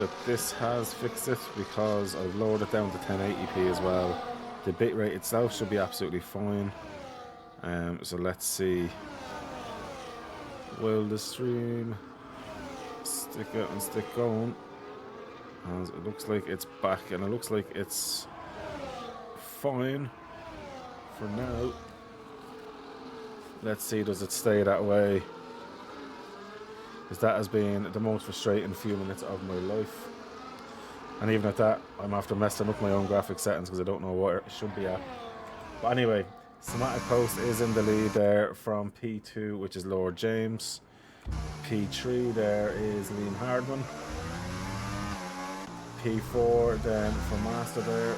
But this has fixed it because I've lowered it down to 1080p as well. The bitrate itself should be absolutely fine. So let's see. Will the stream stick out and stick going? As it looks like it's back, and it looks like it's fine for now. Let's see, does it stay that way? Because that has been the most frustrating few minutes of my life. And even at that, I'm after messing up my own graphic settings because I don't know where it should be at. But anyway, Somatic Coast is in the lead there from P2, which is Lord James. P3 there is Liam Hardman. P4 then for Master there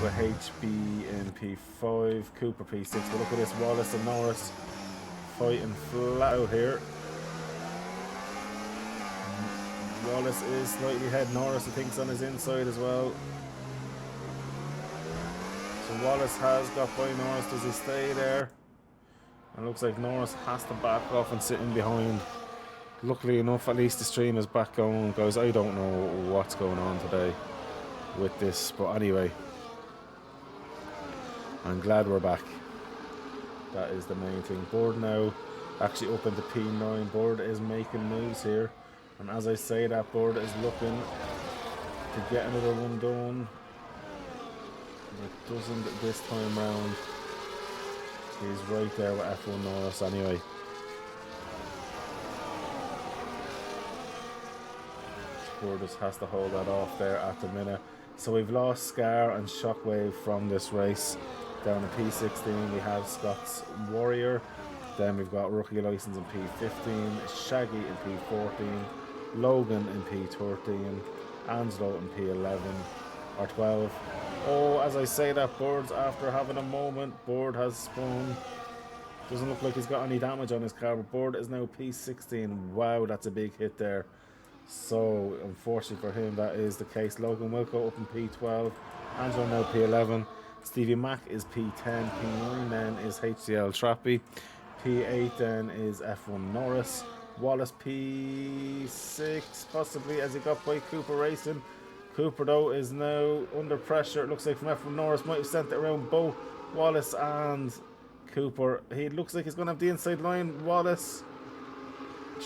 with HB in P5, Cooper P6. But look at this, Wallace and Norris fighting flat out here. Wallace is slightly ahead. Norris, I think, is on his inside as well. So Wallace has got by Norris. Does he stay there? And it looks like Norris has to back off and sit in behind. Luckily enough, at least the stream is back going. Guys, I don't know what's going on today with this. But anyway, I'm glad we're back. That is the main thing. Board now actually up into P9. Board is making moves here. And as I say, that Board is looking to get another one done. It doesn't this time round. He's right there with F1 Norris anyway. Board just has to hold that off there at the minute. So we've lost Scar and Shockwave from this race. Down in P16 we have Scott's Warrior. Then we've got Rookie License in P15, Shaggy in P14, Logan in P13, Angelo in P11 or 12. Oh, as I say that, Board's after having a moment. Board has spun. Doesn't look like he's got any damage on his car, but Board is now P16. Wow, that's a big hit there. So, unfortunately for him, that is the case. Logan Wilco up in P12. Angelo now P11. Stevie Mack is P10. P9 then is HCL Trappy. P8 then is F1 Norris. Wallace P6 possibly as he got by Cooper Racing. Cooper though is now under pressure. It looks like from F1 Norris might have sent it around both Wallace and Cooper. He looks like he's going to have the inside line. Wallace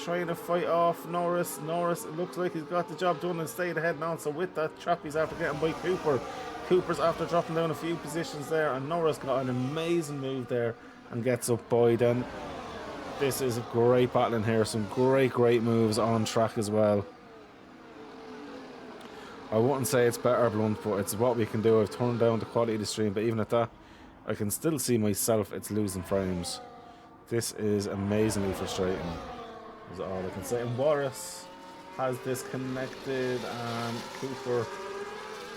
trying to fight off Norris. Norris, it looks like he's got the job done and stayed ahead now. So with that, Trappy's after getting by Cooper. Cooper's after dropping down a few positions there, and Norris got an amazing move there and gets up by. Then this is a great battle in here. Some great moves on track as well. I wouldn't say it's better blunt, but it's what we can do. I've turned down the quality of the stream, but even at that, I can still see myself. It's losing frames. This is amazingly frustrating, is all I can say. And Wallace has disconnected, and Cooper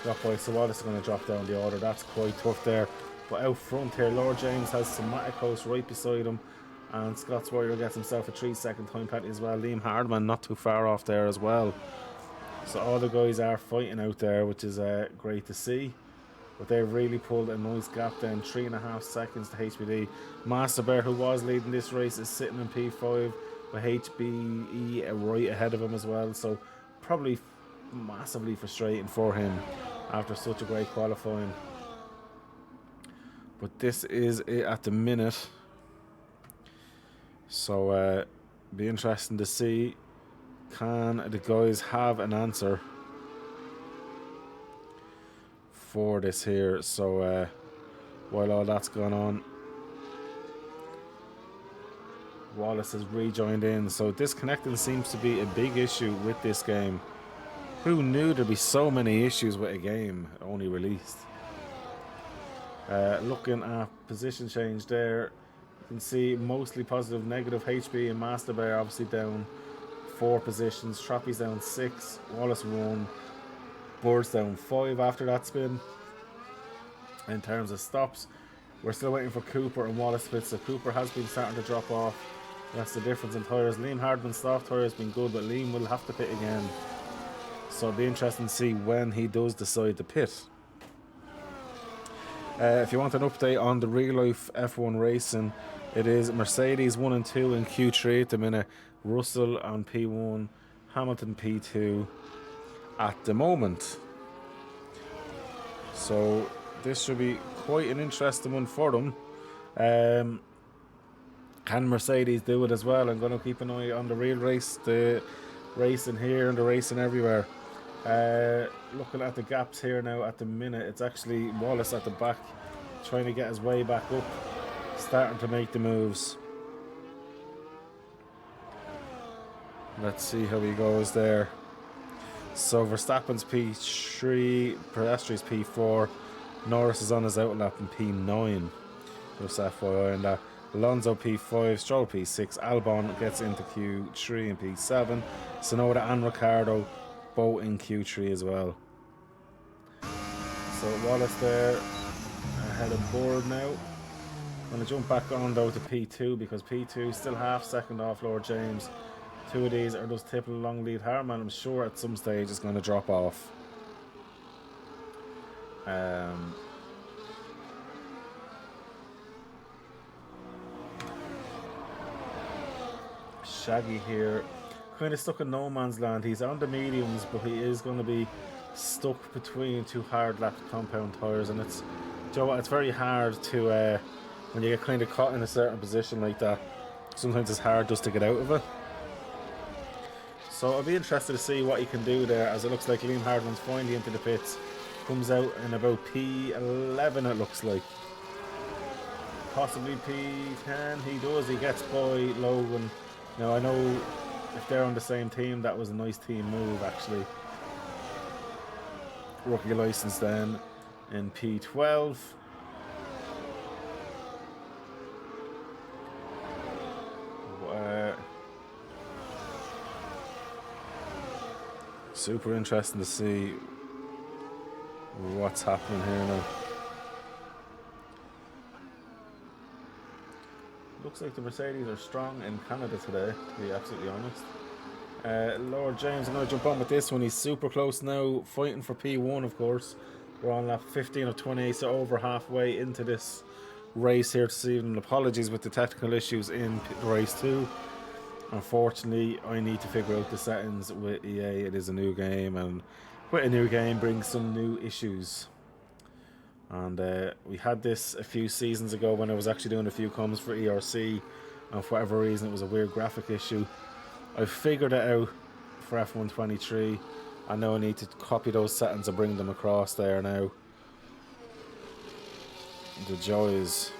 got by. So Wallace is going to drop down the order. That's quite tough there. But out front here, Lord James has Somatic Coast right beside him, and Scott's Warrior gets himself a 3-second time penalty as well. Liam Hardman not too far off there as well. So all the guys are fighting out there, which is great to see. But they've really pulled a nice gap then. 3.5 seconds to HBD. Master Bear, who was leading this race, is sitting in P5 with HBE right ahead of him as well. So probably massively frustrating for him after such a great qualifying. But this is it at the minute. So be interesting to see. Can the guys have an answer for this here? So while all that's going on, Wallace has rejoined in. So disconnecting seems to be a big issue with this game. Who knew there'd be so many issues with a game only released? Looking at position change there, you can see mostly positive, negative. HB and Master Bear obviously down 4 positions. Trappy's down 6. Wallace 1. Board's down 5 after that spin. In terms of stops, we're still waiting for Cooper and Wallace fits. So Cooper has been starting to drop off. That's the difference in tyres. Liam Hardman's soft tyre has been good, but Liam will have to pit again. So it'll be interesting to see when he does decide to pit. If you want an update on the real life F1 racing, it is Mercedes 1 and 2 in Q3 at the minute, Russell on P1, Hamilton P2, at the moment. So this should be quite an interesting one for them. Can Mercedes do it as well? I'm going to keep an eye on the real race, the racing here and the racing everywhere. Looking at the gaps here now at the minute, it's actually Wallace at the back trying to get his way back up, starting to make the moves. Let's see how he goes there. So Verstappen's P3, Piastri's P4, Norris is on his outlap in P9. Just FYI on that. Alonso P5, Stroll P6, Albon gets into Q3 and P7, Tsunoda and Ricciardo both in Q3 as well. So Wallace there ahead of board now. I'm going to jump back on though to P2 because P2 is still half second off Lord James. Two of these are just tipping along lead Harman. I'm sure at some stage it's going to drop off. Shaggy here, kind of stuck in no man's land. He's on the mediums, but he is going to be stuck between two hard lap compound tyres, and it's, you know what, it's very hard to when you get kind of caught in a certain position like that. Sometimes it's hard just to get out of it. So I'll be interested to see what he can do there, as it looks like Liam Hardman's finally into the pits. Comes out in about P11 it looks like. Possibly P10, he does, he gets by Logan. Now I know if they're on the same team, that was a nice team move actually. Rookie license then in P12. Super interesting to see what's happening here now. Looks like the Mercedes are strong in Canada today, to be absolutely honest. Lord James, I'm going to jump on with this one. He's super close now, fighting for P1 of course. We're on lap 15 of 28, so over halfway into this race here this evening. Apologies with the technical issues in race 2. Unfortunately, I need to figure out the settings with EA. It is a new game, and with a new game brings some new issues. And we had this a few seasons ago when I was actually doing a few comms for ERC, and for whatever reason it was a weird graphic issue. I figured it out for F123. I know I need to copy those settings and bring them across there now. The joys.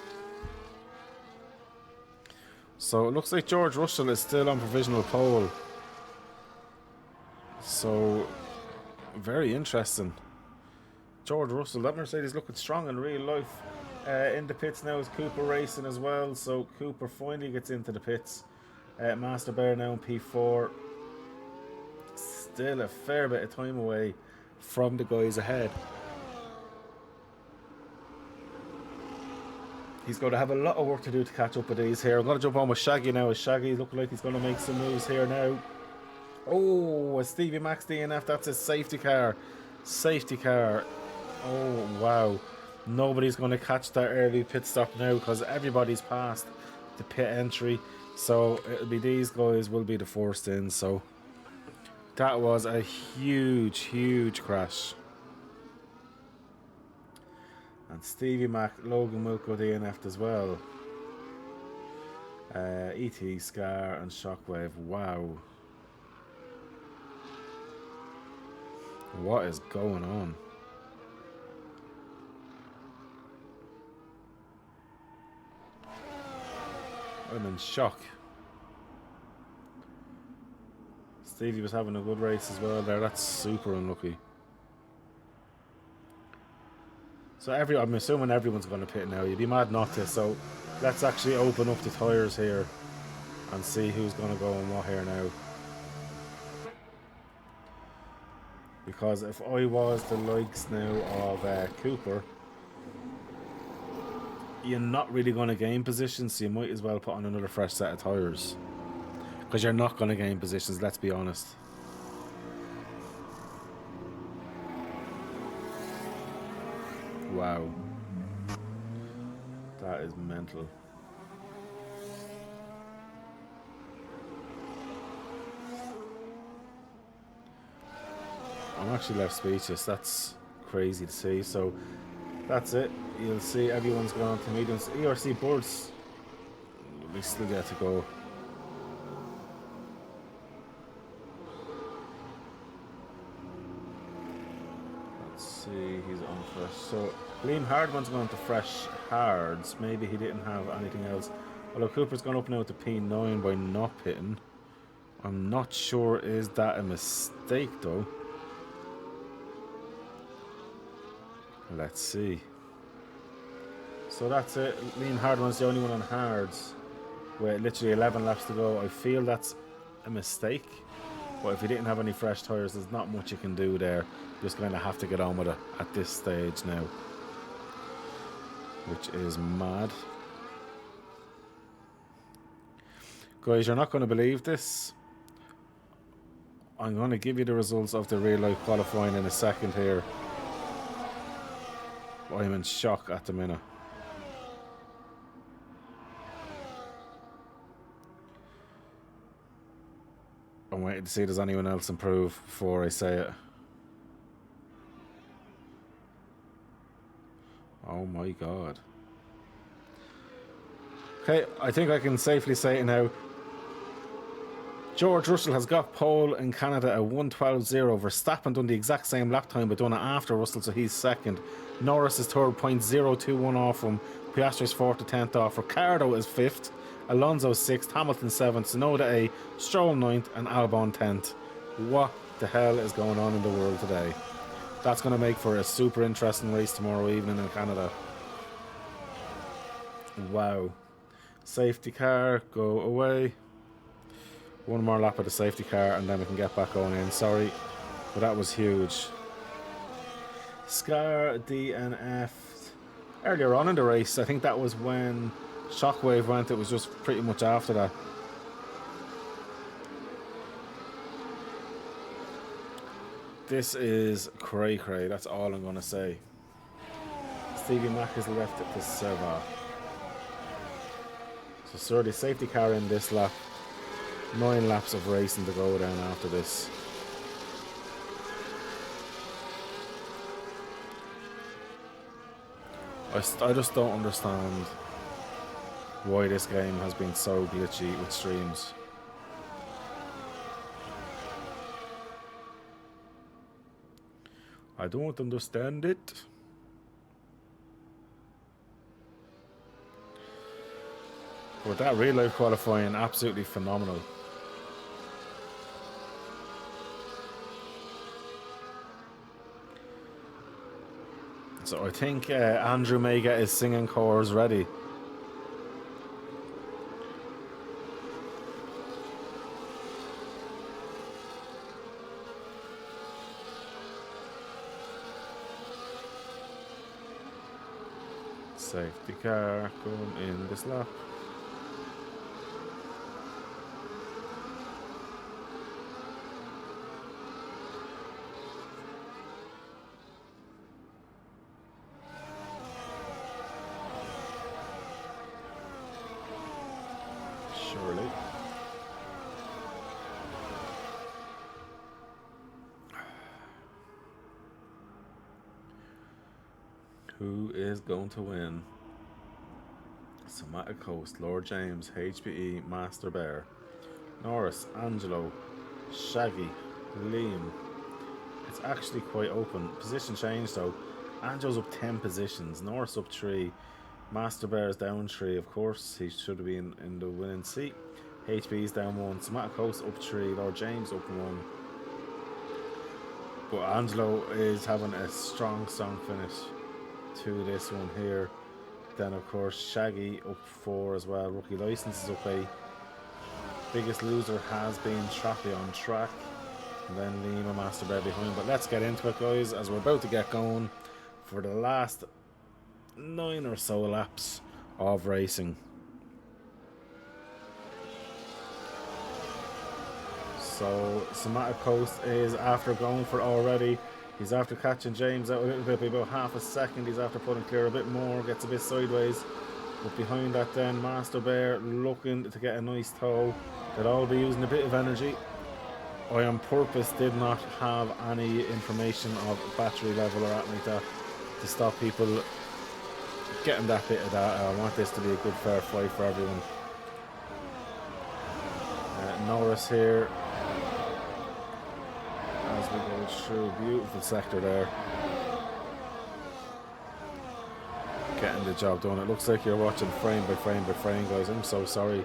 So it looks like George Russell is still on provisional pole. So very interesting. George Russell, that Mercedes looking strong in real life. In the pits now is Cooper racing as well. So Cooper finally gets into the pits. Master Bear now in P4. Still a fair bit of time away from the guys ahead. He's going to have a lot of work to do to catch up with these here. I'm going to jump on with Shaggy now. As Shaggy looking like he's going to make some moves here now. Oh, a Stevie Max DNF. That's a safety car. Safety car. Oh, wow. Nobody's going to catch that early pit stop now because everybody's past the pit entry. So it'll be these guys will be the first in. So that was a huge, huge crash. And Stevie Mac, Logan Wilco DNF'd as well. ET, Scar and Shockwave. Wow. What is going on? I'm in shock. Stevie was having a good race as well there. That's super unlucky. So I'm assuming everyone's going to pit now. You'd be mad not to. So let's actually open up the tyres here and see who's going to go and what here now. Because if I was the likes now of Cooper, you're not really going to gain positions, so you might as well put on another fresh set of tyres. Because you're not going to gain positions, let's be honest. Wow. That is mental. I'm actually left speechless. That's crazy to see. So that's it. You'll see everyone's going on to mediums. ERC Birds, we still get to go. Let's see, he's on fresh. So Liam Hardman's going to fresh hards. Maybe he didn't have anything else. Although Cooper's gone up now to P9 by not hitting. I'm not sure, is that a mistake though? Let's see. So that's it. Liam Hardman's the only one on hards with literally 11 laps to go. I feel that's a mistake. But if you didn't have any fresh tyres, there's not much you can do there. You're just going to have to get on with it at this stage now. Which is mad. Guys, you're not going to believe this. I'm going to give you the results of the real life qualifying in a second here. I'm in shock at the minute. I'm waiting to see if there's anyone else improve before I say it. Oh my god. Okay, I think I can safely say it now. George Russell has got pole in Canada at 1:12.0. Verstappen done the exact same lap time but done it after Russell, so he's second. Norris is third, 0.021 off him. Piastri's fourth to 10th off. Ricciardo is fifth. Alonso 6th, Hamilton 7th, Tsunoda 8th, Stroll 9th, and Albon 10th. What the hell is going on in the world today? That's going to make for a super interesting race tomorrow evening in Canada. Wow. Safety car, go away. One more lap of the safety car and then we can get back going in. Sorry, but that was huge. Scar DNF. Earlier on in the race, I think that was when Shockwave went. It was just pretty much after that. This is cray cray, that's all I'm going to say. Stevie Mack has left it to Serva. So sir, the safety car in this lap. 9 laps of racing to go down after this. I just don't understand why this game has been so glitchy with streams. I don't understand it. But that real life qualifying, absolutely phenomenal. So I think Andrew may get his singing chorus ready. Safety car going in this lap. Surely. Who is going to win? Somatic Coast, Lord James, HBE, Master Bear, Norris, Angelo, Shaggy, Liam. It's actually quite open. Position change though. Angelo's up 10 positions, Norris up 3, Master Bear's down 3, of course. He should be in the winning seat. HBE's down 1, Somatic Coast up 3, Lord James up 1. But Angelo is having a strong finish to this one here. Then of course Shaggy up 4 as well. Rookie license is up 8. Biggest loser has been Trappy on track. And then Liam and Master Bear behind. But let's get into it, guys, as we're about to get going for the last 9 or so laps of racing. So Somatic Coast is after going for already. He's after catching James out a little bit by about half a second. He's after putting clear a bit more, gets a bit sideways. But behind that then, Master Bear looking to get a nice tow. They'll all be using a bit of energy. I on purpose did not have any information of battery level or anything like that to stop people getting that bit of data. I want this to be a good fair fight for everyone. Norris here as we go through. Beautiful sector there. Getting the job done. It looks like you're watching frame by frame by frame, guys. I'm so sorry.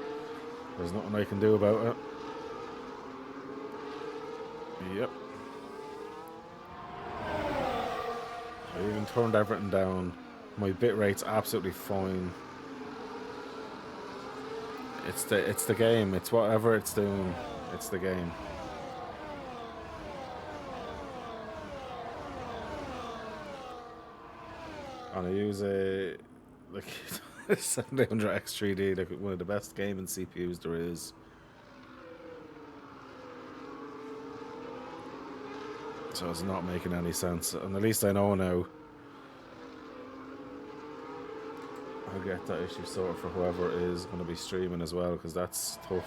There's nothing I can do about it. Yep. I even turned everything down. My bit rate's absolutely fine. It's the game. It's whatever it's doing. It's the game. And I use a like 700 X3D, like one of the best gaming CPUs there is. So it's not making any sense, and at least I know now. I'll get that issue sorted for whoever is going to be streaming as well, because that's tough.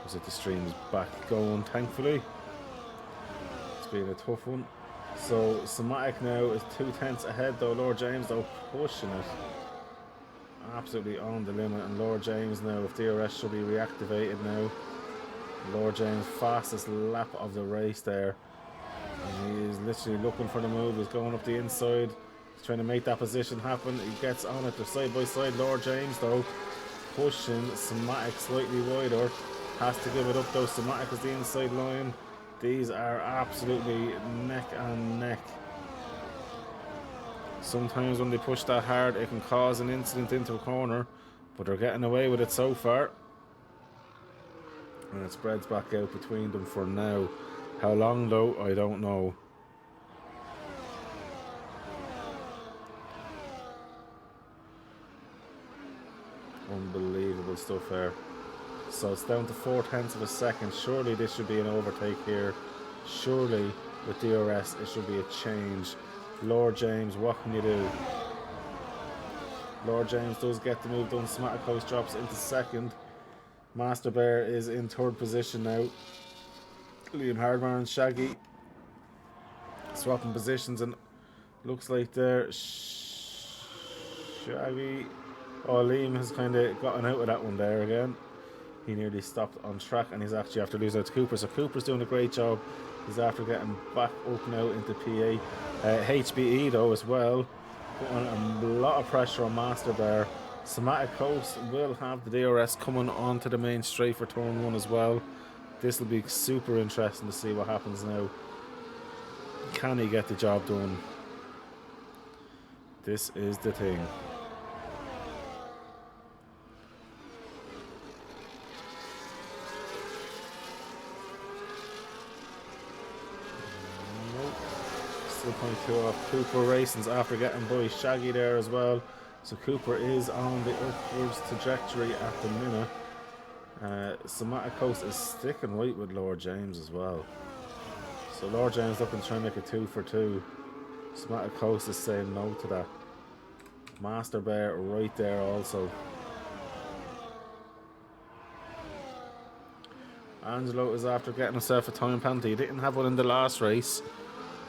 Looks like the stream's back going, thankfully. It's been a tough one. So Somatic now is 2/10 ahead though. Lord James though pushing it absolutely on the limit, and Lord James now, if DRS should be reactivated now. Lord James fastest lap of the race there, and he is literally looking for the move. He's going up the inside. He's trying to make that position happen. He gets on it. They're side by side. Lord James though pushing Somatic slightly wider. Has to give it up though. Somatic is the inside line. These are absolutely neck and neck. Sometimes when they push that hard, it can cause an incident into a corner, but they're getting away with it so far. And it spreads back out between them for now. How long though, I don't know. Unbelievable stuff here. So it's down to 4/10 of a second. Surely this should be an overtake here. Surely with DRS it should be a change. Lord James, what can you do? Lord James does get the move done. Smaticos drops into second. Master Bear is in third position now. Liam Hardman and Shaggy swapping positions, and looks like they're Shaggy. Oh, Liam has kind of gotten out of that one there again. He nearly stopped on track, and he's actually after losing out to Cooper. So Cooper's doing a great job. He's after getting back up now into PA. HBE though as well, putting a lot of pressure on Master Bear. Somatic Coast will have the DRS coming onto the main straight for turn 1 as well. This will be super interesting to see what happens now. Can he get the job done? This is the thing. Still 0.2 off. Cooper Racing's after getting by Shaggy there as well. So Cooper is on the upwards trajectory at the minute. Somatic Coast is sticking right with Lord James as well. So Lord James looking to try and make a 2 for 2. Somatic Coast is saying no to that. Master Bear right there also. Angelo is after getting himself a time penalty. He didn't have one in the last race,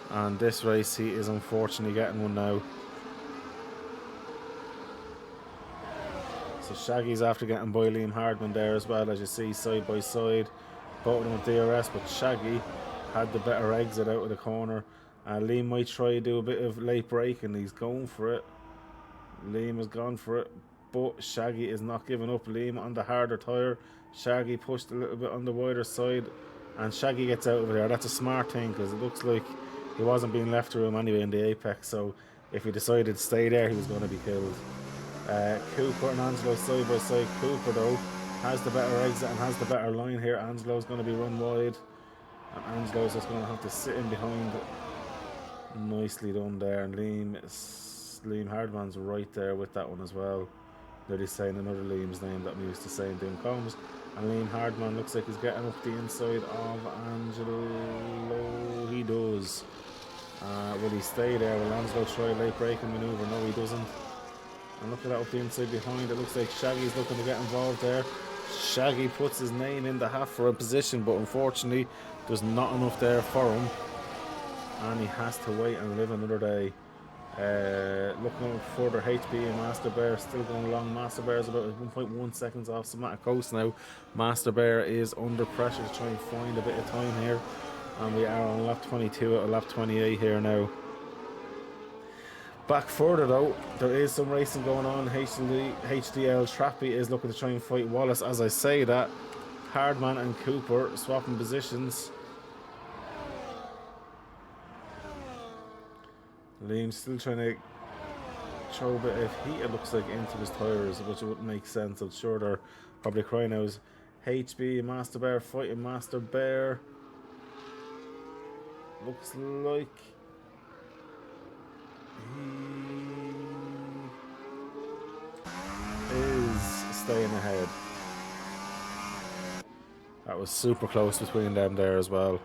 and this race he is unfortunately getting one now. So Shaggy's after getting by Liam Hardman there as well, as you see, side by side. Both of them with DRS, but Shaggy had the better exit out of the corner. Liam might try to do a bit of late braking. He's going for it. Liam has gone for it, but Shaggy is not giving up. Liam on the harder tyre. Shaggy pushed a little bit on the wider side, and Shaggy gets out of there. That's a smart thing, because it looks like he wasn't being left to him anyway in the apex, so if he decided to stay there, he was going to be killed. Cooper and Angelo side by side. Cooper though has the better exit and has the better line here. Angelo's going to be run wide, and Angelo's just going to have to sit in behind. Nicely done there. And Liam Hardman's right there with that one as well. They're saying another Liam's name that I'm used to saying doing comms. And Liam Hardman looks like he's getting up the inside of Angelo. He does. Will he stay there? Will Angelo try a late braking manoeuvre? No, he doesn't. And look at that up the inside behind. It looks like Shaggy's looking to get involved there. Shaggy puts his name in the hat for a position, but unfortunately there's not enough there for him, and he has to wait and live another day. Looking further, HB and Master Bear still going along. Master Bear is about 1.1 seconds off Somatic Coast now. Master Bear is under pressure to try and find a bit of time here, and we are on lap 22 at lap 28 here now. Back further though, there is some racing going on. HDL Trappy is looking to try and fight Wallace. As I say that, Hardman and Cooper swapping positions. Liam's still trying to throw a bit of heat, it looks like, into his tyres, which wouldn't make sense. I'm sure they're probably crying out. HB and Master Bear fighting Master Bear. Looks like he is staying ahead. That was super close between them there as well.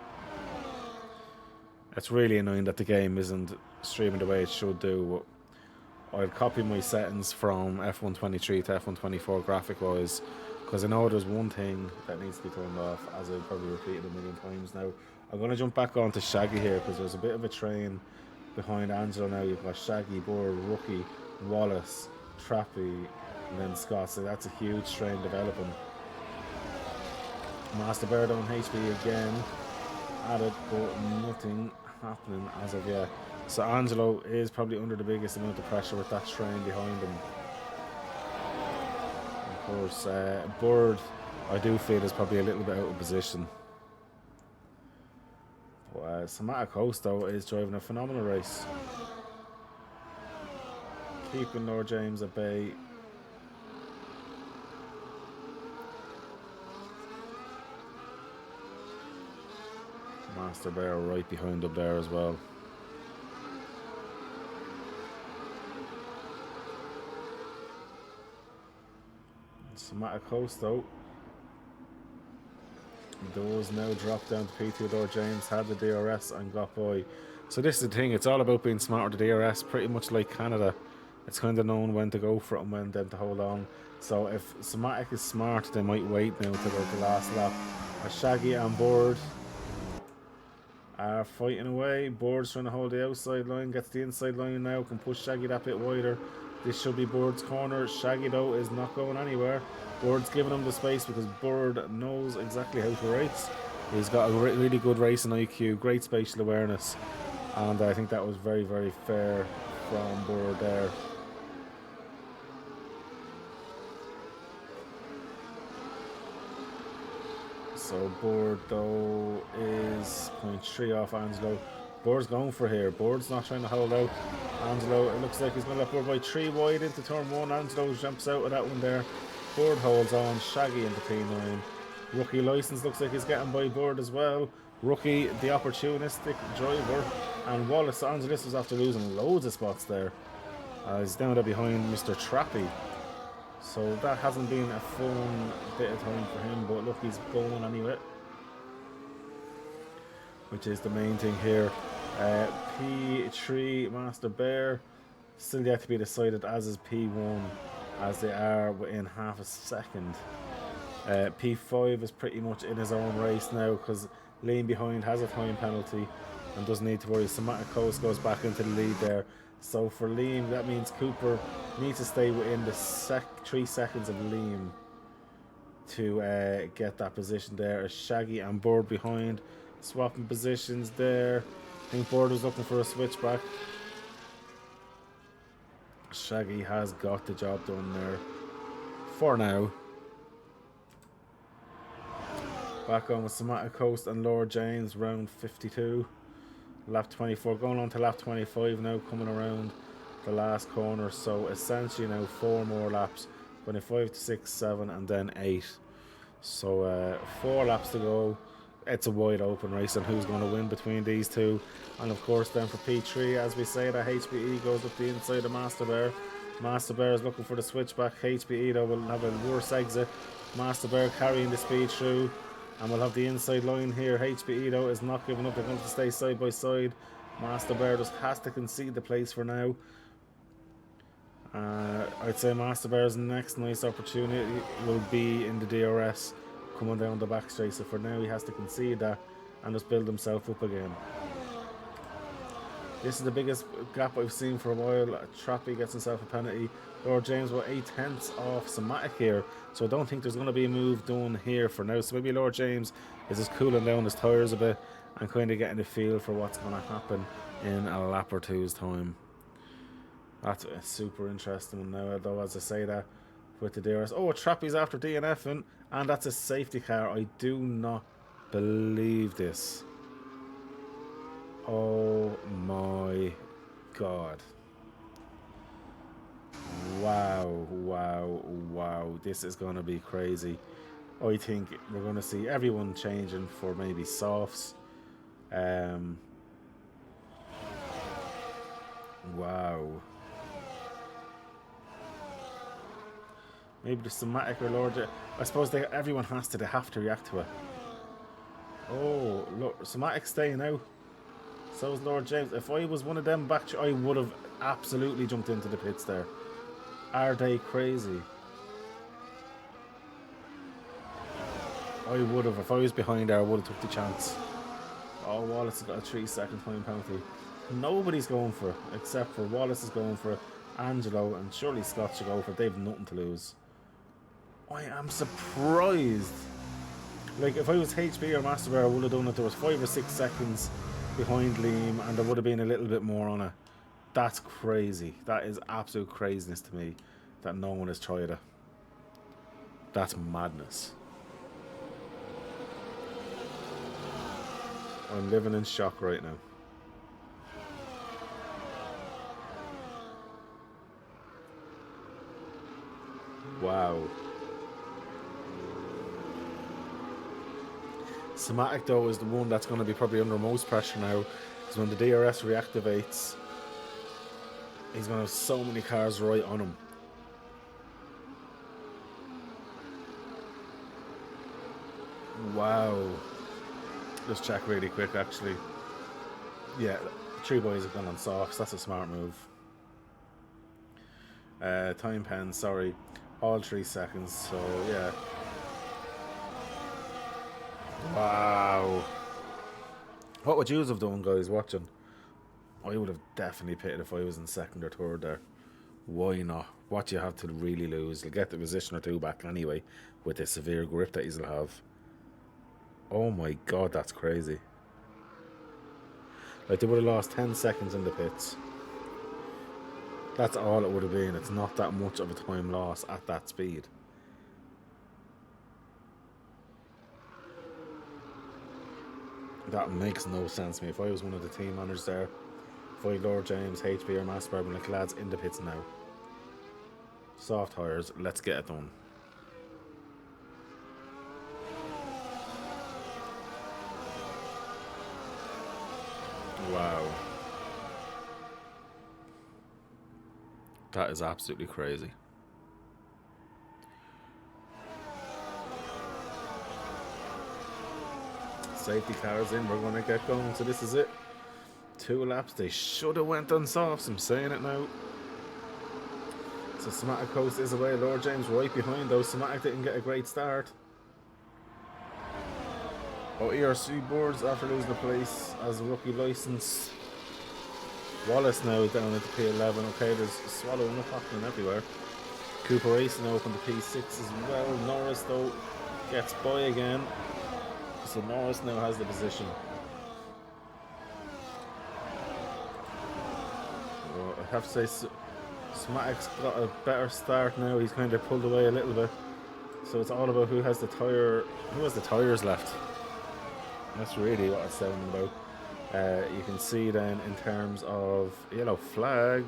It's really annoying that the game isn't streaming the way it should do. I'll copy my settings from F123 to F124 graphic wise, because I know there's one thing that needs to be turned off, as I've probably repeated a million times now. I'm going to jump back onto Shaggy here, because there's a bit of a train behind Angelo now. You've got Shaggy, Burr, Rookie, Wallace, Trappy, and then Scott. So that's a huge train developing. Master Bird on HB again at it, but nothing happening as of yet. So Angelo is probably under the biggest amount of pressure with that train behind him. Of course, Bird, I do feel, is probably a little bit out of position. But Somatic Host, though, is driving a phenomenal race, keeping Lord James at bay. Master Bear right behind up there as well. Somatic Host, though, does now drop down to P2. Lord James had the DRS and got by. So this is the thing, it's all about being smart with the DRS, pretty much like Canada. It's kind of known when to go for it and when then to hold on. So if Somatic is smart, they might wait now till the last lap. Shaggy and Bird are fighting away. Bird's trying to hold the outside line, gets the inside line now, can push Shaggy that bit wider. This should be Bird's corner. Shaggy, though, is not going anywhere. Bird's giving him the space because Bird knows exactly how to race. He's got a really good racing IQ, great spatial awareness, and I think that was very, very fair from Bird there. So Bird, though, is 0.3 off Angelo. Bird's going for here. Bird's not trying to hold out. Angelo, it looks like he's going to let Bird by 3 wide into turn 1. Angelo jumps out of that one there. Bird holds on. Shaggy into P9. Rookie License looks like he's getting by Bird as well. Rookie, the opportunistic driver. And Wallace Angelis was after losing loads of spots there. He's down there behind Mr. Trappy. So that hasn't been a fun bit of time for him, but look, he's going anyway, which is the main thing here. P3 Master Bear still yet to be decided, as is P1, as they are within half a second. P5 is pretty much in his own race now because Liam behind has a time penalty and doesn't need to worry. Somatic Coast goes back into the lead there. So for Liam, that means Cooper needs to stay within the 3 seconds of Liam to get that position there. As Shaggy and Bird behind, swapping positions there. I think Bird was looking for a switchback. Shaggy has got the job done there for now. Back on with Somatic Coast and Lord James, round 52. Lap 24, going on to lap 25 now, coming around the last corner. So essentially now 4 more laps, 25 to 6, 7 and then 8. So 4 laps to go. It's a wide open race and who's going to win between these two. And of course then for P3, as we say, that HBE goes up the inside of Master Bear. Master Bear is looking for the switchback. HBE though will have a worse exit. Master Bear carrying the speed through. And we'll have the inside line here. HBE though is not giving up. They're going to stay side by side. Master Bear just has to concede the place for now. I'd say Master Bear's next nice opportunity will be in the DRS coming down the back straight. So for now, he has to concede that and just build himself up again. This is the biggest gap I've seen for a while. Trappy gets himself a penalty. Lord James were 8/10 off Somatic here, so I don't think there's going to be a move done here for now. So maybe Lord James is just cooling down his tyres a bit and kind of getting a feel for what's going to happen in a lap or two's time. That's a super interesting now, though, as I say that with the DRS. Oh, Trappy's after DNFing, and that's a safety car. I do not believe this. Oh my god. Wow. This is going to be crazy. I think we're going to see everyone changing for maybe softs. Wow. Maybe the Somatic or Lord. I suppose everyone they have to react to it. Oh, look, Somatic's staying out. So is Lord James. If I was one of them back, I would have absolutely jumped into the pits there. Are they crazy? I would have. If I was behind there, I would have took the chance. Oh, Wallace has got a 3-second time penalty. Nobody's going for it, except for Wallace is going for it, Angelo, and surely Scott should go for it. They have nothing to lose. I am surprised. Like, if I was HB or Master Bear, I would have done it. There was 5 or 6 seconds behind Liam, and there would have been a little bit more on it. That's crazy. That is absolute craziness to me that no one has tried it. That's madness. I'm living in shock right now. Wow. Somatic, though, is the one that's going to be probably under most pressure now, because when the DRS reactivates, he's going to have so many cars right on him. Wow. Just check really quick, actually. Yeah, 3 boys have gone on softs. That's a smart move. Time pen, sorry. All 3 seconds, so yeah. Wow. What would you have done, guys, watching? I would have definitely pitted if I was in second or third there. Why not? What do you have to really lose? You'll get the position or 2 back anyway with the severe grip that you'll have. Oh my god, that's crazy. Like, they would have lost 10 seconds in the pits. That's all it would have been. It's not that much of a time loss at that speed. That makes no sense to me. If I was one of the team managers there, if I had Lord James, HB or Master Bear, like, lads, in the pits now. Soft tires, let's get it done. Wow. That is absolutely crazy. Safety cars in, we're going to get going, so this is it. 2 laps, they should have went on softs, I'm saying it now. So Somatic Coast is away, Lord James right behind, though Somatic didn't get a great start. Oh, ERC boards after losing the place as a rookie license. Wallace now down into P11. Okay, there's swallowing up happening everywhere. Cooper Racing open to P6 as well. Norris, though, gets by again. So Norris now has the position. Well, I have to say, Somatic's got a better start now. He's kind of pulled away a little bit. So it's all about who has the tyres left. That's really what it's sounding about. You can see then in terms of yellow flag,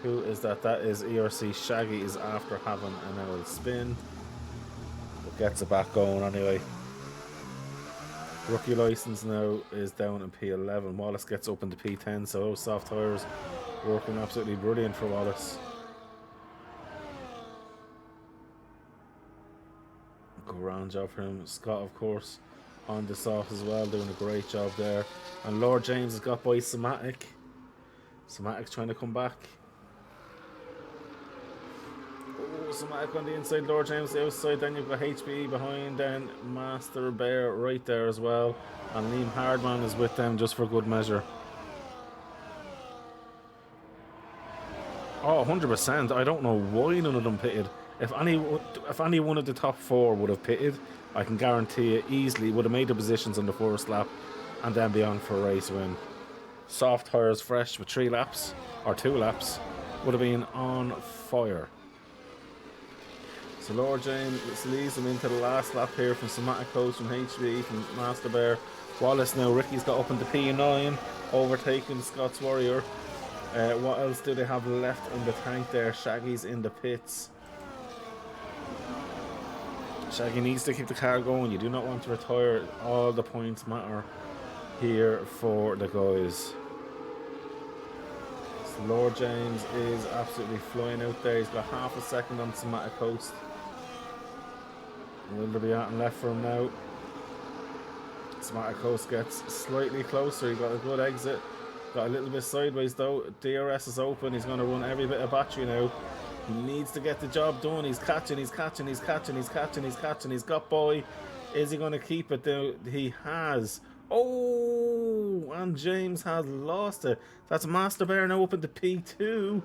who is that? That is ERC. Shaggy is after having an old spin. But gets it back going anyway. Rookie license now is down in P11. Wallace gets up into P10, so those soft tyres working absolutely brilliant for Wallace. Grand job for him. Scott, of course, on the soft as well, doing a great job there. And Lord James has got by Somatic. Somatic's trying to come back. Oh, Somatic on the inside, Lord James the outside, then you've got HBE behind, then Master Bear right there as well, and Liam Hardman is with them just for good measure. Oh, 100%. I don't know why none of them pitted. If any one of the top 4 would have pitted, I can guarantee it easily would have made the positions on the first lap and then be on for a race win. Soft tyres fresh with 3 laps, or 2 laps, would have been on fire. So Lord James leads them into the last lap here from Somatic Coast, from HB, from Master Bear. Wallace now, Ricky's got up into P9, overtaking Scott's Warrior. What else do they have left in the tank there? Shaggy's in the pits. Shaggy needs to keep the car going. You do not want to retire. All the points matter here for the guys. So Lord James is absolutely flying out there. He's got half a second on Somatic Coast. Will there be out and left for him now? Somatic Coast gets slightly closer. He got a good exit. Got a little bit sideways though. DRS is open. He's going to run every bit of battery now. He needs to get the job done. He's catching. He's got boy. Is he going to keep it though? He has. Oh, and James has lost it. That's Master Bear now up into P2.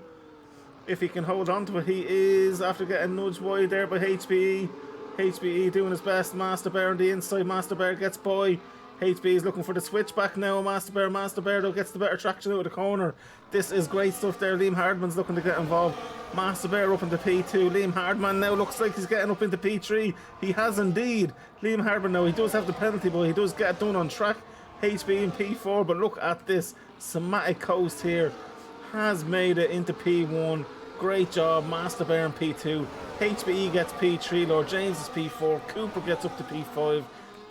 If he can hold on to it, he is, after getting nudged wide there by HBE. HBE doing his best. Master Bear on the inside. Master Bear gets by. HB is looking for the switchback now. Master Bear though gets the better traction out of the corner. This is great stuff there. Liam Hardman's looking to get involved. Master Bear up into P2. Liam Hardman now looks like he's getting up into P3. He has indeed. Liam Hardman now, he does have the penalty, but he does get it done on track. HB in P4, but look at this. Somatic Coast here has made it into P1. Great job. Master Bear in P2. HBE gets P3. Lord James is P4. Cooper gets up to P5.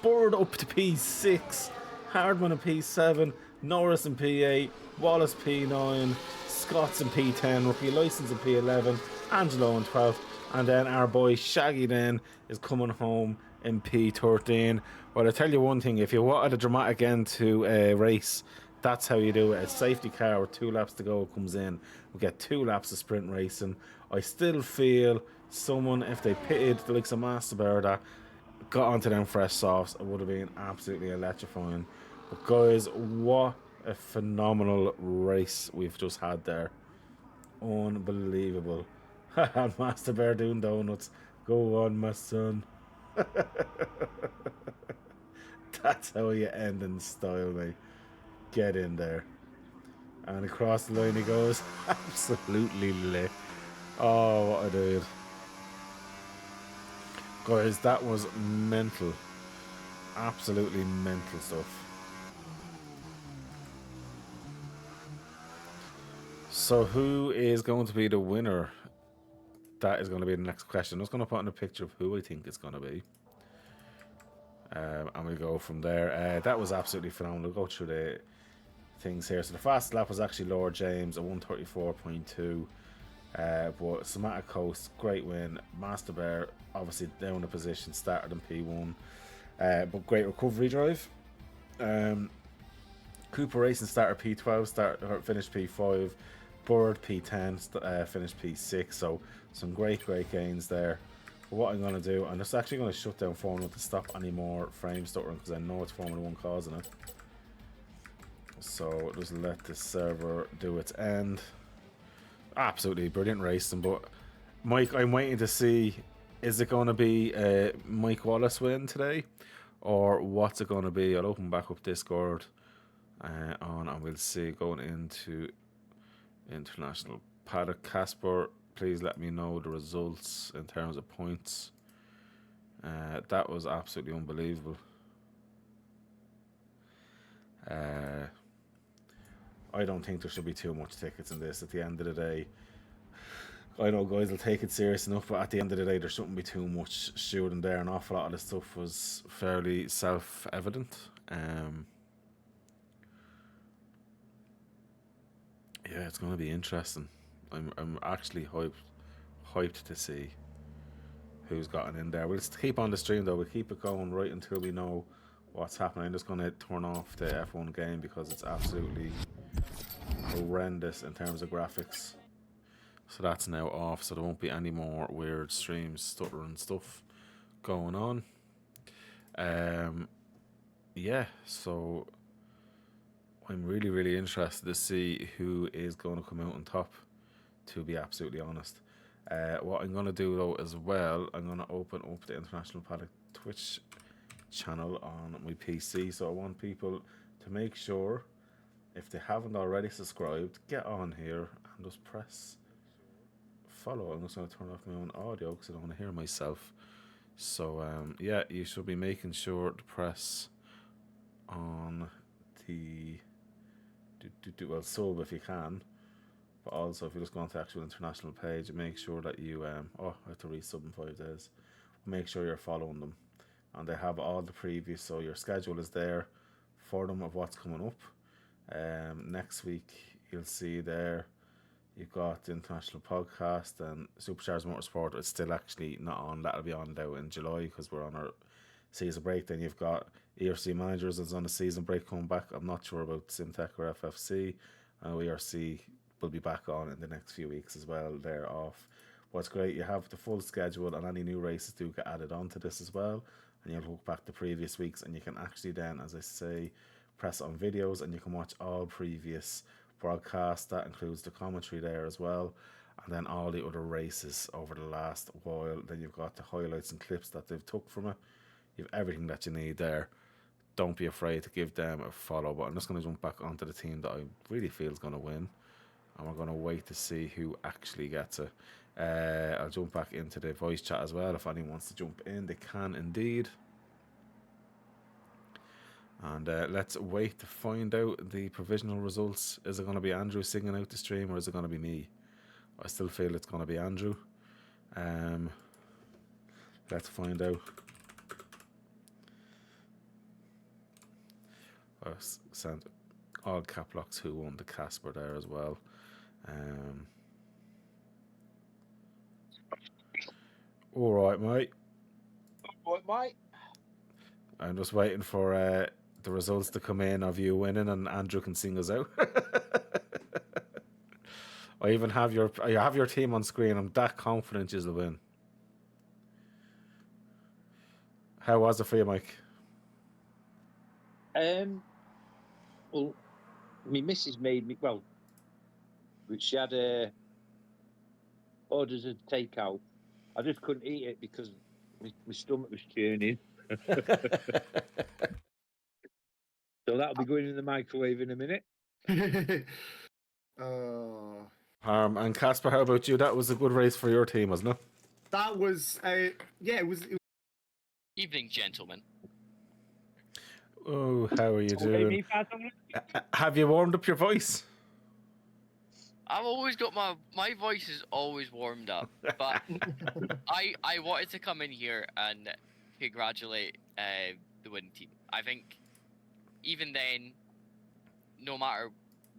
Bird up to P6, Hardman in P7, Norris in P8, Wallace P9, Scott's in P10, Rookie License in P11, Angelo in 12th, and then our boy Shaggy then is coming home in P13. Well, I tell you one thing, if you wanted a dramatic end to a race, that's how you do it. A safety car with 2 laps to go comes in. We get 2 laps of sprint racing. I still feel someone, if they pitted the likes of Master Bear, that got onto them fresh softs, it would have been absolutely electrifying. But guys, what a phenomenal race we've just had there. Unbelievable. Master Bear doing donuts. Go on, my son. That's how you end in style, mate. Get in there. And across the line he goes. Absolutely lit. Oh, what a dude. Guys, that was mental. Absolutely mental stuff. So who is going to be the winner? That is going to be the next question. I'm just going to put in a picture of who I think it's going to be. And we'll go from there. That was absolutely phenomenal. We'll go through the things here. So the fastest lap was actually Lord James at 134.2. But Somatic Coast, great win. Master Bear, obviously down the position, started in P1. But great recovery drive. Cooper Racing started P12, finished P5. Bird P10, finished P6. So some great gains there. But what I'm going to do, I'm just actually going to shut down Formula 1 to stop any more frame stuttering because I know it's Formula 1 causing it. So just let the server do its end. Absolutely brilliant racing, but Mike, I'm waiting to see, is it going to be a Mike Wallace win today, or what's it going to be? I'll open back up Discord and we'll see. Going into International Paddock. Casper, please let me know the results in terms of points. That was absolutely unbelievable. I don't think there should be too much tickets in this. At the end of the day, I know guys will take it serious enough, but at the end of the day, there shouldn't be too much shooting there. An awful lot of this stuff was fairly self-evident. Yeah, it's going to be interesting. I'm actually hyped to see who's gotten in there. We'll just keep on the stream though. We'll keep it going right until we know what's happening. I'm just going to turn off the F1 game because it's absolutely horrendous in terms of graphics. So that's now off, so there won't be any more weird streams, stuttering stuff going on. Yeah, so I'm really, really interested to see who is going to come out on top, to be absolutely honest. What I'm going to do, though, as well, I'm going to open up the International Paddock Twitch channel on my PC, so I want people to make sure, if they haven't already subscribed, get on here and just press follow. I'm just going to turn off my own audio because I don't want to hear myself. So, yeah, you should be making sure to press on the well, sub if you can, but also if you just go onto the actual international page, make sure that you I have to resub in 5 days. Make sure you're following them, and they have all the previews, so your schedule is there for them of what's coming up. Next week you'll see there you've got the international podcast and Superstars Motorsport. It's still actually not on. That'll be on now in July because we're on our season break. Then you've got ERC Managers is on a season break coming back. I'm not sure about SimTech or FFC. ERC will be back on in the next few weeks as well. They're off. What's great, you have the full schedule, and any new races do get added onto this as well. And you'll look back to previous weeks, and you can actually then, as I say, press on videos, and you can watch all previous broadcasts. That includes the commentary there as well, and then all the other races over the last while. Then you've got the highlights and clips that they've took from it. You have everything that you need there. Don't be afraid to give them a follow. But I'm just going to jump back onto the team that I really feel is going to win, and we're going to wait to see who actually gets it. I'll jump back into the voice chat as well. If anyone wants to jump in, they can indeed. And let's wait to find out the provisional results. Is it going to be Andrew singing out the stream, or is it going to be me? I still feel it's going to be Andrew. Let's find out. Sent all cap locks who won the Casper there as well. All right, mate. What, mate? I'm just waiting for the results to come in of you winning, and Andrew can sing us out. I even have your team on screen. I'm that confident you'll win. How was it for you, Mike? Well, my missus made me, she had orders of takeout. I just couldn't eat it because my stomach was churning. So that'll be going in the microwave in a minute. And Casper, how about you? That was a good race for your team, wasn't it? That was it was. Evening, gentlemen. Oh, how are you doing? Have you warmed up your voice? I've always got my voice is always warmed up, but I wanted to come in here and congratulate the winning team. I think even then, no matter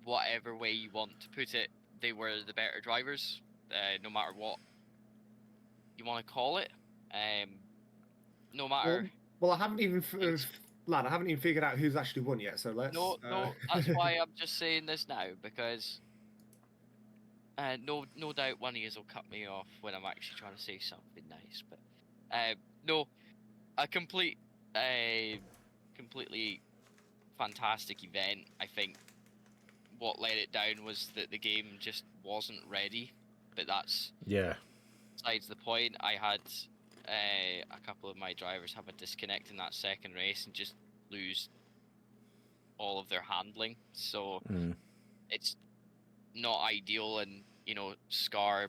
whatever way you want to put it, they were the better drivers. No matter what you want to call it, no matter. Well, I haven't even lad. I haven't even figured out who's actually won yet. So let's. No, that's why I'm just saying this now, because no doubt one of you will cut me off when I'm actually trying to say something nice. But no, a completely fantastic event. I think what let it down was that the game just wasn't ready. But that's besides the point. I had a couple of my drivers have a disconnect in that second race and just lose all of their handling. So it's not ideal, and Scar,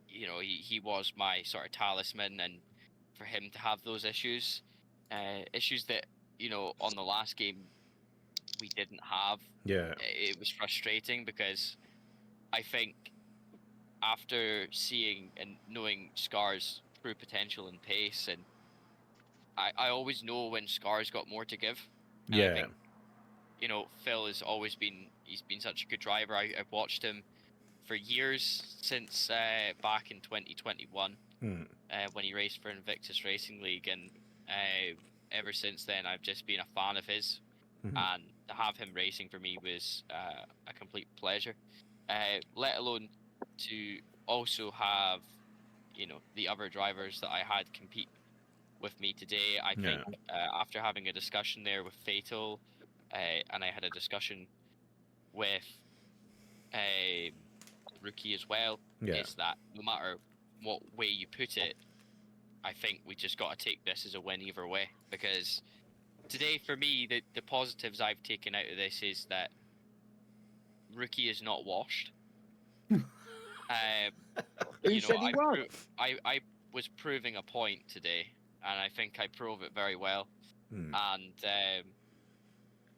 he was my sort of talisman, and for him to have those issues that on the last game we didn't have, it was frustrating, because I think after seeing and knowing Scar's true potential and pace, and I always know when Scar's got more to give. And I think, Phil has always been, he's been such a good driver. I've watched him for years, since back in 2021 when he raced for Invictus Racing League, and ever since then I've just been a fan of his, and to have him racing for me was a complete pleasure. Let alone to also have, the other drivers that I had compete with me today. I think after having a discussion there with Fatal, and I had a discussion with Rookie as well, is that no matter what way you put it, I think we just got to take this as a win either way. Because today, for me, the positives I've taken out of this is that Rookie is not washed. Who said he was? I was proving a point today, and I think I proved it very well. And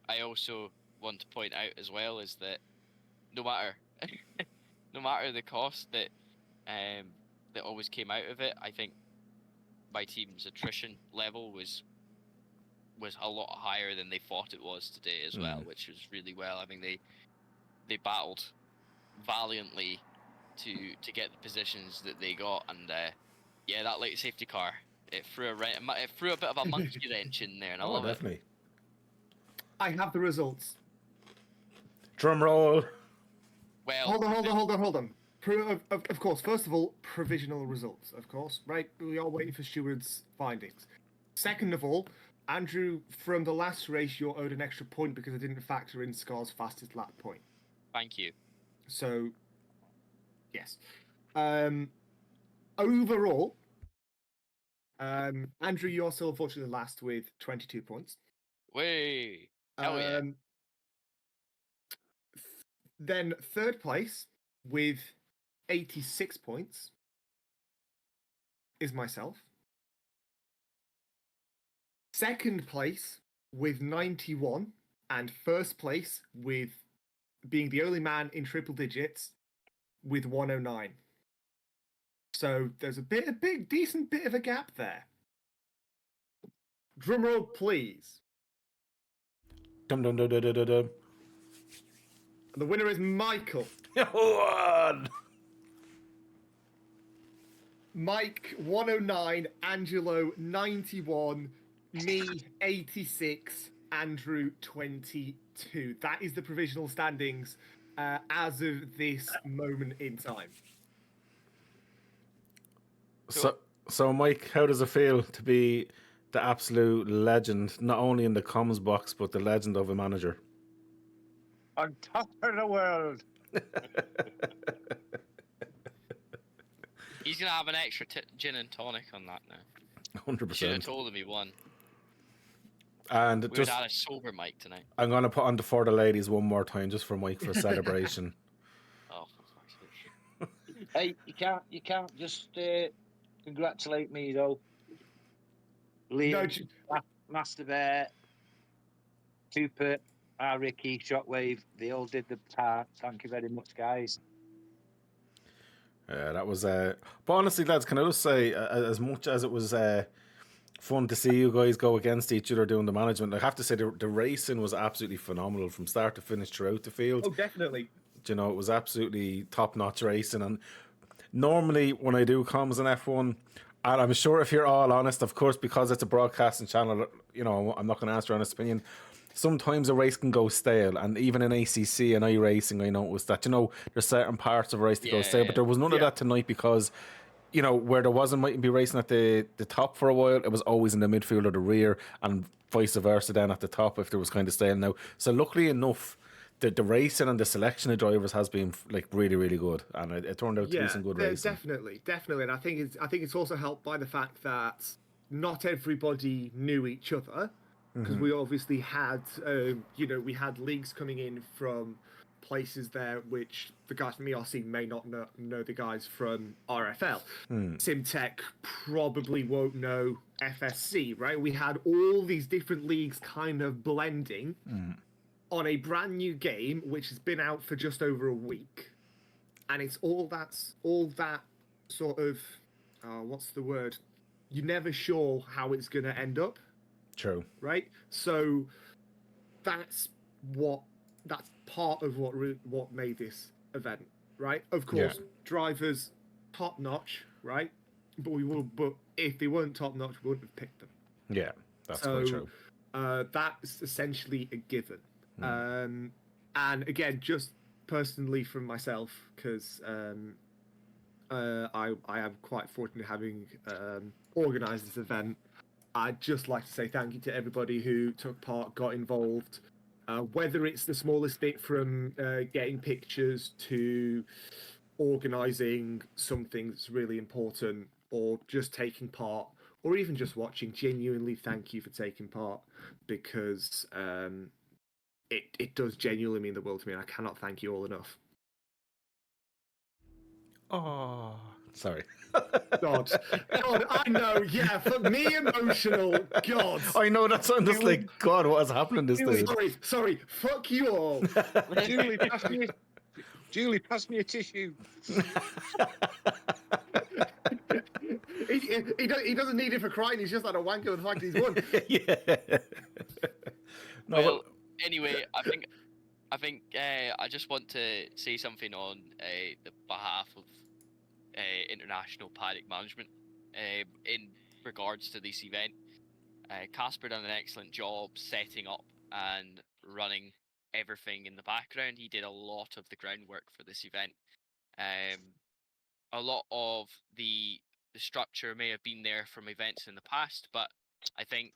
I also want to point out as well is that no matter the cost that always came out of it, I think my team's attrition level was a lot higher than they thought it was today as well, which was really well. I think they battled valiantly to get the positions that they got, and that late safety car, it threw a bit of a monkey wrench in there, and I love definitely. I have the results. Drum roll. Well, hold on. Of course, first of all, provisional results, of course, right? We are waiting for Steward's findings. Second of all, Andrew, from the last race, you're owed an extra point because I didn't factor in Scar's fastest lap point. Thank you. So, yes. Overall, Andrew, you're still unfortunately last with 22 points. Way. Hell yeah. Then third place with 86 points is myself. Second place with 91, and first place with being the only man in triple digits with 109. So there's a decent bit of a gap there. Drum roll, please. Dum dum dum dum dum dum. The winner is Michael. Mike 109, Angelo 91, me 86, Andrew 22. That is the provisional standings as of this moment in time. So Mike, how does it feel to be the absolute legend, not only in the comms box, but the legend of a manager? On top of the world. He's going to have an extra gin and tonic on that now. 100%. Should have told him he won. And we would have had a sober Mike tonight. I'm going to put on the For the Ladies one more time, just for Mike, for a celebration. Oh, for fuck's sake. Hey, you can't just congratulate me, though. Liam, Master Bear, Cooper, Ricky, Shockwave, they all did the part. Thank you very much, guys. That was but honestly, lads, can I just say, as much as it was fun to see you guys go against each other doing the management, I have to say the racing was absolutely phenomenal from start to finish throughout the field. Oh, definitely. You know, it was absolutely top-notch racing. And normally when I do comms in F1, and I'm sure if you're all honest, of course, because it's a broadcasting channel, you know, I'm not going to ask your honest opinion. Sometimes a race can go stale, and even in ACC and iRacing, I noticed that, you know, there's certain parts of a race that go stale, but there was none of that tonight because, you know, where there wasn't might be racing at the top for a while, it was always in the midfield or the rear, and vice versa then at the top if there was kind of stale now. So luckily enough, the racing and the selection of drivers has been like really, really good, and it turned out to be some good racing. Definitely, and I think it's also helped by the fact that not everybody knew each other, because we obviously had we had leagues coming in from places there which the guys from ERC may not know the guys from RFL. Simtech probably won't know FSC, right? We had all these different leagues kind of blending on a brand new game which has been out for just over a week, and it's all that sort of what's the word? You're never sure how it's going to end up. True. Right? So that's part of what made this event, right? Of course, drivers top notch, right? But if they weren't top notch, we wouldn't have picked them. Yeah, that's quite true. That's essentially a given. And again, just personally from myself, because I am quite fortunate having organised this event. I'd just like to say thank you to everybody who took part, got involved, whether it's the smallest bit from getting pictures to organising something that's really important, or just taking part, or even just watching. Genuinely, thank you for taking part, because it does genuinely mean the world to me, and I cannot thank you all enough. Oh, sorry. God, I know. Yeah, for me, emotional. God, I know that sounds just like, God, what is happening this day? Sorry. Fuck you all. Julie, pass me a tissue. He doesn't need it for crying. He's just had a wanker with the fact he's won. Yeah. No, well, anyway, I think I just want to say something on the behalf of International Paddock Management in regards to this event. Casper done an excellent job setting up and running everything in the background. He did a lot of the groundwork for this event. A lot of the structure may have been there from events in the past, but I think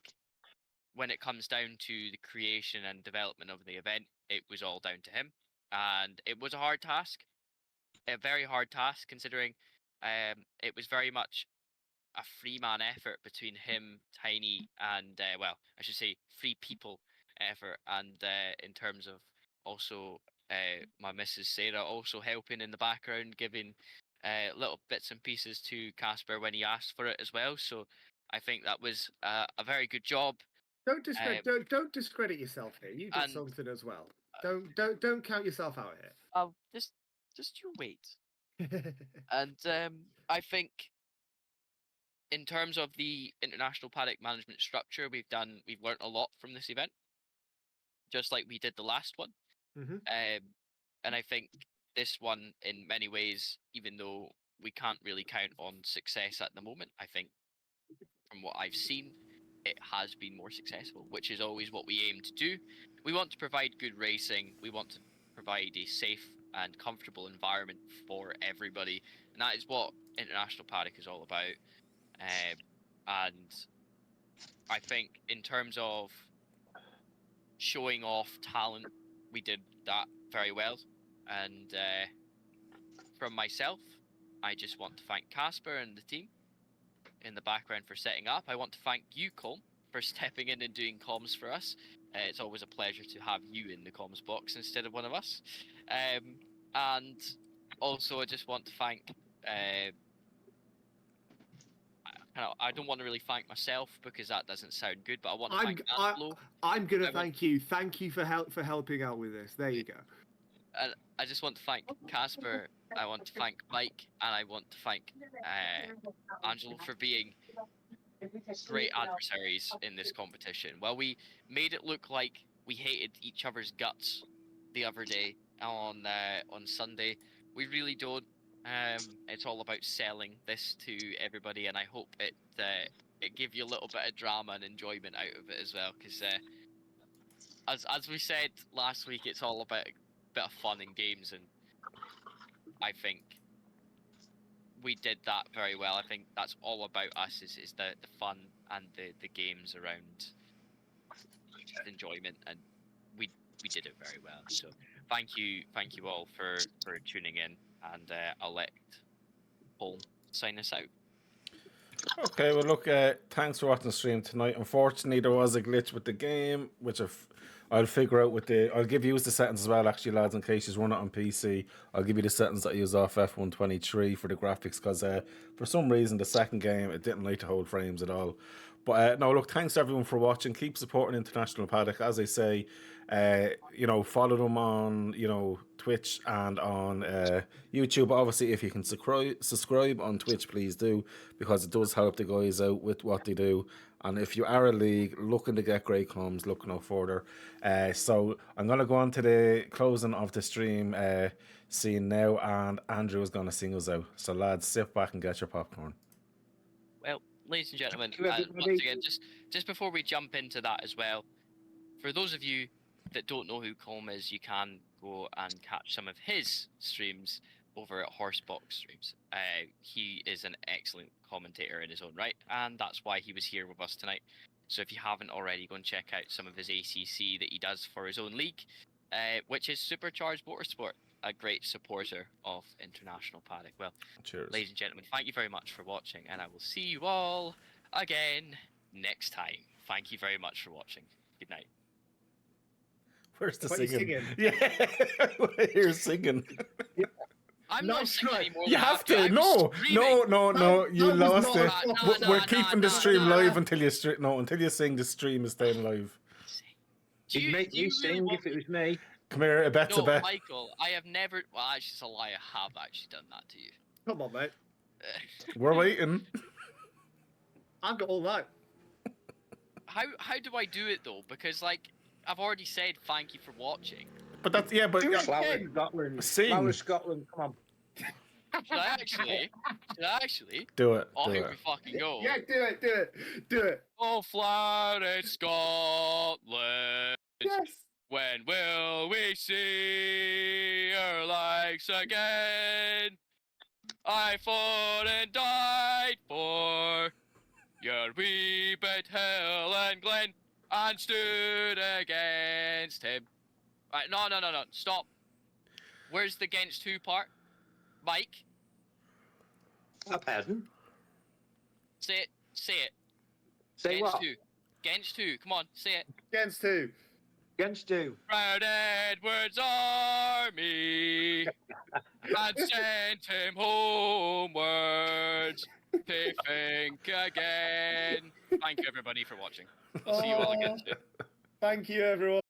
when it comes down to the creation and development of the event, it was all down to him. And it was a hard task, a very hard task, considering it was very much a three-man effort between him, Tiny, and well, I should say three people effort, and in terms of also my Mrs. Sarah also helping in the background, giving little bits and pieces to Casper when he asked for it as well. So I think that was a very good job. Don't discredit yourself here. You did something as well. Don't count yourself out here. Oh, just you wait. And I think in terms of the International Paddock Management structure, we've learned a lot from this event, just like we did the last one. Mm-hmm. And I think this one, in many ways, even though we can't really count on success at the moment, I think from what I've seen, it has been more successful, which is always what we aim to do. We want to provide good racing. We want to provide a safe and comfortable environment for everybody. And that is what International Paddock is all about. And I think in terms of showing off talent, we did that very well. And from myself, I just want to thank Casper and the team in the background for setting up. I want to thank you, Colm, for stepping in and doing comms for us. It's always a pleasure to have you in the comms box instead of one of us. And also, I just want to thank I don't want to really thank myself because that doesn't sound good, but I want to thank Angelo. I'm going to thank you. Thank you for helping out with this. There you go. And I just want to thank Casper. I want to thank Mike, and I want to thank Angelo for being great adversaries in this competition. Well, we made it look like we hated each other's guts the other day on Sunday. We really don't. It's all about selling this to everybody, and I hope it give you a little bit of drama and enjoyment out of it as well. Because as we said last week, it's all about a bit of fun and games, and I think we did that very well. I think that's all about us is the fun and the games around just enjoyment, and we did it very well. So thank you all for tuning in, and I'll let Paul sign us out. Okay, well look, thanks for watching the stream tonight. Unfortunately, there was a glitch with the game, which I'll figure out I'll give you the settings as well, actually, lads, in case you run it on PC. I'll give you the settings that I use off F123 for the graphics, because for some reason the second game it didn't like to hold frames at all. But no, look, thanks everyone for watching. Keep supporting International Paddock. As I say, follow them on Twitch and on YouTube. Obviously, if you can subscribe on Twitch, please do, because it does help the guys out with what they do. And if you are a league looking to get great comms, look no further. So I'm going to go on to the closing of the stream scene now, and Andrew is going to sing us out. So lads, sit back and get your popcorn. Well, ladies and gentlemen, once again, just before we jump into that as well, for those of you that don't know who Colm is, you can go and catch some of his streams over at Horsebox Streams. He is an excellent commentator in his own right, and that's why he was here with us tonight. So if you haven't already, go and check out some of his ACC that he does for his own league, which is Supercharged Motorsport, a great supporter of International Paddock. Well, cheers. Ladies and gentlemen, thank you very much for watching, and I will see you all again next time. Thank you very much for watching. Good night. Where's the What are you singing? singing? Yeah, you're singing. I'm No, not singing try. anymore. You than have after. to. I was No, screaming. no. You that was lost not it. a No, fucking- no, We're no, keeping no, the stream no. live until you until you sing. The stream is staying live. Do You'd you, make do you me really sing want if it was me. Come here, a bet, No, Michael, I have never. Well, actually, it's a lie. I have actually done that to you. Come on, mate. We're waiting. I've got all night. How do I do it though? Because like I've already said thank you for watching. But that's but Do it. Flower Scotland. Sing. Flower Scotland, come on. Should I actually? Should I actually? Do it. Oh, Do here it. we fucking go. Yeah, do it. Oh, flat in Scotland. Yes. When will we see our likes again? I fought and died for your wee bit hill and glen and stood against him. Right, no, stop. Where's the against who part? Mike, Pardon? say it. Say Against what? who? Against who? Come on, say it. Against who? Against who? Proud Edward's army and sent him homewards to think again. Thank you everybody for watching. I'll see you all again soon. Thank you, everyone.